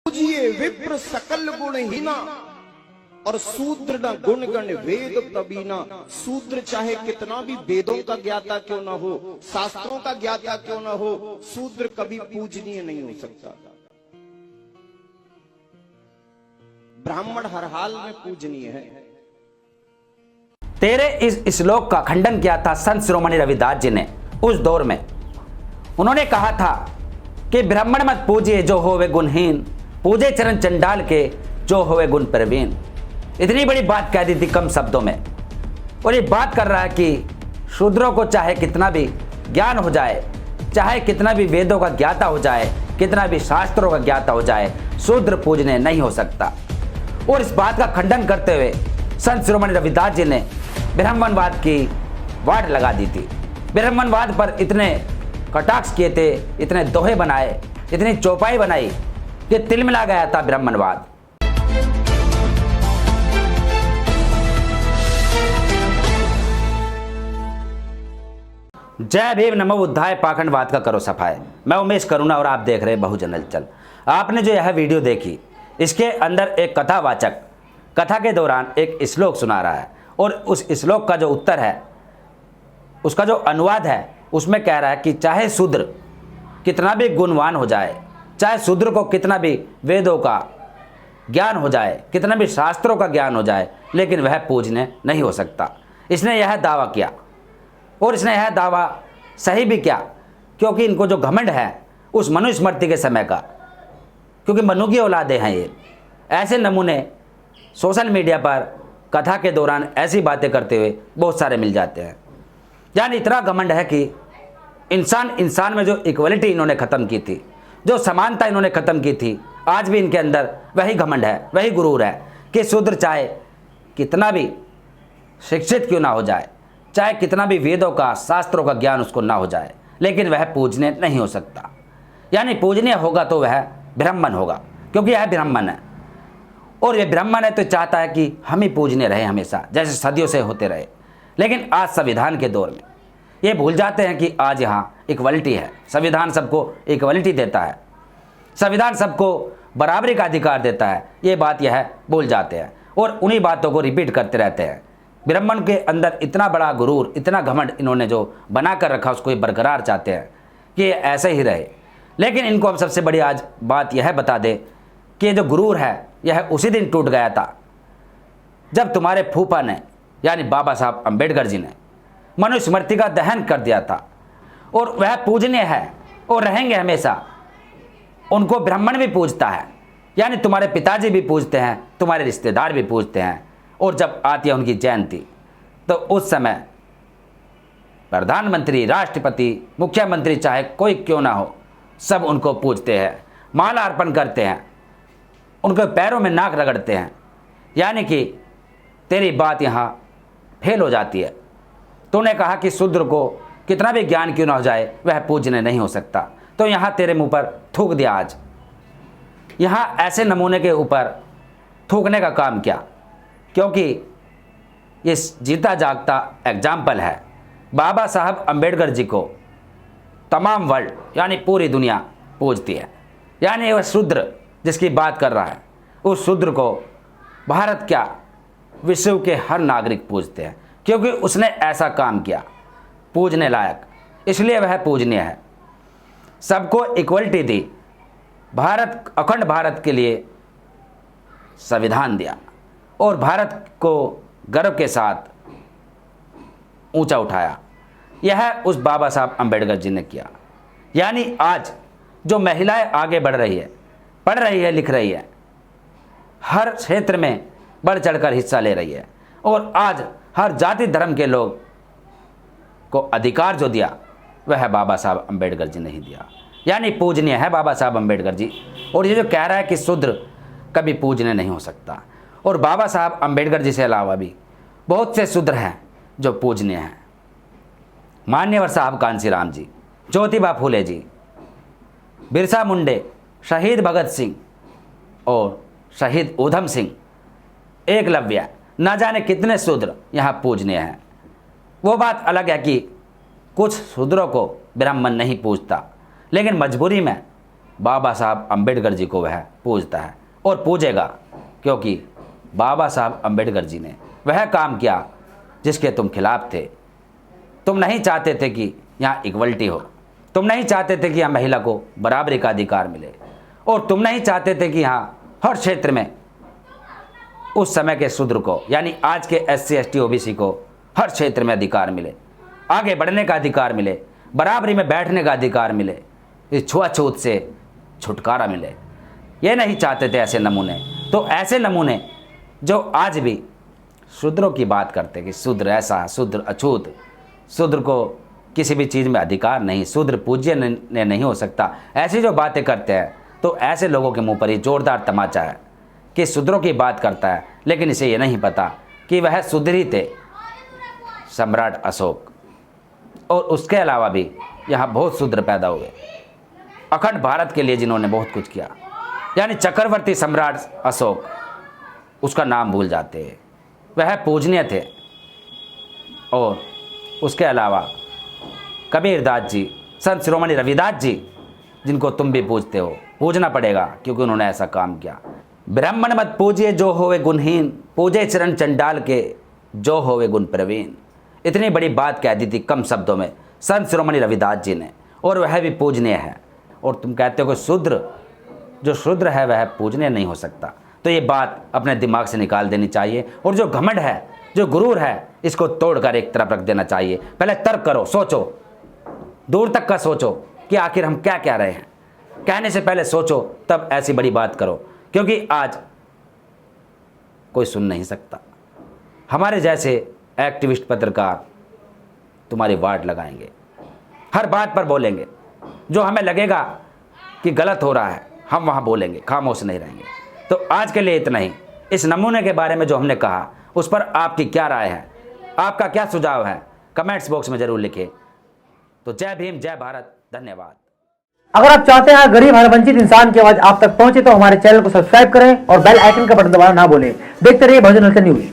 पूजिए विप्र सकल गुणहीना और शूद्र न गुण गण वेद कबीना। शूद्र चाहे कितना भी वेदों का ज्ञाता क्यों ना हो, शास्त्रों का ज्ञाता क्यों ना हो, शूद्र कभी पूजनीय नहीं हो सकता। ब्राह्मण हर हाल में पूजनीय है। तेरे इस श्लोक का खंडन किया था संत शिरोमणि रविदास जी ने उस दौर में। उन्होंने कहा था कि ब्राह्मण मत पूजिए जो होवे गुणहीन, पूजे चरण चंडाल के जो होवे गुण प्रवीण। इतनी बड़ी बात कह दी थी कम शब्दों में। और ये बात कर रहा है कि शूद्रों को चाहे कितना भी ज्ञान हो जाए, चाहे कितना भी वेदों का ज्ञाता हो जाए, कितना भी शास्त्रों का ज्ञाता हो जाए, शूद्र पूजने नहीं हो सकता। और इस बात का खंडन करते हुए संत शिरोमणि रविदास जी ने ब्राह्मणवाद की वाट लगा दी थी। ब्राह्मणवाद पर इतने कटाक्ष किए थे, इतने दोहे बनाए, इतनी चौपाई बनाई कि तिलमिला गया था ब्राह्मणवाद। जय भीम, नमो बुद्धाय, पाखंडवाद का करो सफाई। मैं उमेश करुणा और आप देख रहे बहुजन हलचल। आपने जो यह वीडियो देखी, इसके अंदर एक कथावाचक कथा के दौरान एक श्लोक सुना रहा है और उस श्लोक का जो उत्तर है, उसका जो अनुवाद है, उसमें कह रहा है कि चाहे शूद्र कितना भी गुणवान हो जाए, चाहे शूद्र को कितना भी वेदों का ज्ञान हो जाए, कितना भी शास्त्रों का ज्ञान हो जाए, लेकिन वह पूजने नहीं हो सकता। इसने यह दावा किया और इसने यह दावा सही भी किया, क्योंकि इनको जो घमंड है उस मनुस्मृति के समय का, क्योंकि मनु की औलादे हैं ये। ऐसे नमूने सोशल मीडिया पर कथा के दौरान ऐसी बातें करते हुए बहुत सारे मिल जाते हैं। यानी इतना घमंड है कि इंसान में जो इक्वलिटी इन्होंने ख़त्म की थी, जो समानता इन्होंने ख़त्म की थी, आज भी इनके अंदर वही घमंड है, वही गुरूर है कि शूद्र चाहे कितना भी शिक्षित क्यों ना हो जाए, चाहे कितना भी वेदों का शास्त्रों का ज्ञान उसको ना हो जाए, लेकिन वह पूजनीय नहीं हो सकता। यानी पूजनीय होगा तो वह ब्राह्मण होगा, क्योंकि यह ब्राह्मण है। और यह ब्राह्मण है तो चाहता है कि हम ही पूजनीय रहे हमेशा, जैसे सदियों से होते रहे। लेकिन आज संविधान के दौर में ये भूल जाते हैं कि आज यहाँ इक्वलिटी है। संविधान सबको इक्वलिटी देता है, संविधान सबको बराबरी का अधिकार देता है। ये बात यह भूल जाते हैं और उन्हीं बातों को रिपीट करते रहते हैं। ब्राह्मण के अंदर इतना बड़ा गुरूर, इतना घमंड इन्होंने जो बना कर रखा, उसको ये बरकरार चाहते हैं कि ये ऐसे ही रहे। लेकिन इनको हम सबसे बड़ी आज बात यह बता दें कि ये जो गुरूर है, यह उसी दिन टूट गया था जब तुम्हारे फूफा ने, यानी बाबा साहब अम्बेडकर जी ने मनुस्मृति का दहन कर दिया था। और वह पूजनीय है और रहेंगे हमेशा। उनको ब्राह्मण भी पूजता है, यानी तुम्हारे पिताजी भी पूजते हैं, तुम्हारे रिश्तेदार भी पूजते हैं। और जब आती है उनकी जयंती, तो उस समय प्रधानमंत्री, राष्ट्रपति, मुख्यमंत्री, चाहे कोई क्यों ना हो, सब उनको पूजते हैं, माला अर्पण करते हैं, उनके पैरों में नाक रगड़ते हैं। यानी कि तेरी बात यहाँ फेल हो जाती है। तूने कहा कि शूद्र को कितना भी ज्ञान क्यों ना हो जाए, वह पूजने नहीं हो सकता, तो यहाँ तेरे मुंह पर थूक दिया। आज यहाँ ऐसे नमूने के ऊपर थूकने का काम किया, क्योंकि ये जीता जागता एग्जाम्पल है। बाबा साहब अम्बेडकर जी को तमाम वर्ल्ड, यानी पूरी दुनिया पूजती है। यानी वह शूद्र जिसकी बात कर रहा है, उस शूद्र को भारत क्या, विश्व के हर नागरिक पूजते हैं, क्योंकि उसने ऐसा काम किया पूजने लायक, इसलिए वह पूजनीय है। सबको इक्वलिटी दी, भारत, अखंड भारत के लिए संविधान दिया और भारत को गर्व के साथ ऊंचा उठाया। यह उस बाबा साहब अम्बेडकर जी ने किया। यानी आज जो महिलाएं आगे बढ़ रही है, पढ़ रही है, लिख रही है, हर क्षेत्र में बढ़ चढ़कर हिस्सा ले रही है, और आज हर जाति धर्म के लोग को अधिकार जो दिया, वह बाबा साहब अम्बेडकर जी ने ही दिया। यानी पूजनीय है बाबा साहब अम्बेडकर जी। और ये जो कह रहा है कि शूद्र कभी पूजनीय नहीं हो सकता, और बाबा साहब अम्बेडकर जी से अलावा भी बहुत से शूद्र हैं जो पूजनीय हैं। मान्यवर साहब कांशीराम जी, ज्योतिबा फूले जी, बिरसा मुंडे, शहीद भगत सिंह और शहीद ऊधम सिंह, एकलव्य, न जाने कितने शूद्र यहाँ पूजनीय हैं। वो बात अलग है कि कुछ शूद्रों को ब्राह्मण नहीं पूजता, लेकिन मजबूरी में बाबा साहब अंबेडकर जी को वह पूजता है और पूजेगा, क्योंकि बाबा साहब अंबेडकर जी ने वह काम किया जिसके तुम खिलाफ थे। तुम नहीं चाहते थे कि यहाँ इक्वलिटी हो, तुम नहीं चाहते थे कि यहाँ महिला को बराबरी का अधिकार मिले, और तुम नहीं चाहते थे कि यहाँ हर क्षेत्र में उस समय के शूद्र को यानी आज के SC ST OBC को हर क्षेत्र में अधिकार मिले, आगे बढ़ने का अधिकार मिले, बराबरी में बैठने का अधिकार मिले, इस छुआछूत से छुटकारा मिले। ये नहीं चाहते थे ऐसे नमूने। तो ऐसे नमूने जो आज भी शूद्रों की बात करते कि शूद्र ऐसा, शूद्र अछूत, शूद्र को किसी भी चीज़ में अधिकार नहीं, शूद्र पूज्य नहीं हो सकता, ऐसी जो बातें करते हैं, तो ऐसे लोगों के मुंह पर ही जोरदार तमाचा है कि शूद्रों की बात करता है, लेकिन इसे ये नहीं पता कि वह शूद्र ही थे, सम्राट अशोक। और उसके अलावा भी यहाँ बहुत शूद्र पैदा हुए अखंड भारत के लिए, जिन्होंने बहुत कुछ किया, यानी चक्रवर्ती सम्राट अशोक, उसका नाम भूल जाते हैं। वह पूजनीय थे। और उसके अलावा कबीरदास जी, संत शिरोमणि रविदास जी, जिनको तुम भी पूजते हो, पूजना पड़ेगा क्योंकि उन्होंने ऐसा काम किया। ब्राह्मण मत पूजिए जो होवे गुणहीन, पूजे चरण चंडाल के जो होवे गुण प्रवीण। इतनी बड़ी बात कह दी थी कम शब्दों में संत शिरोमणि रविदास जी ने, और वह भी पूजनीय है। और तुम कहते हो कि शूद्र, जो शूद्र है वह पूजनीय नहीं हो सकता। तो ये बात अपने दिमाग से निकाल देनी चाहिए, और जो घमंड है, जो गुरूर है, इसको तोड़कर एक तरफ रख देना चाहिए। पहले तर्क करो, सोचो, दूर तक का सोचो कि आखिर हम क्या कह रहे हैं। कहने से पहले सोचो, तब ऐसी बड़ी बात करो, क्योंकि आज कोई सुन नहीं सकता। हमारे जैसे एक्टिविस्ट पत्रकार तुम्हारी वाट लगाएंगे, हर बात पर बोलेंगे, जो हमें लगेगा कि गलत हो रहा है हम वहाँ बोलेंगे, खामोश नहीं रहेंगे। तो आज के लिए इतना ही। इस नमूने के बारे में जो हमने कहा, उस पर आपकी क्या राय है, आपका क्या सुझाव है, कमेंट्स बॉक्स में जरूर लिखिए। तो जय भीम, जय भारत, धन्यवाद। अगर आप चाहते हैं गरीब हर वंचित इंसान की आवाज आप तक पहुंचे, तो हमारे चैनल को सब्सक्राइब करें और बेल आइकन का बटन दबाना ना भूलें। देखते रहिए बहुजन न्यूज।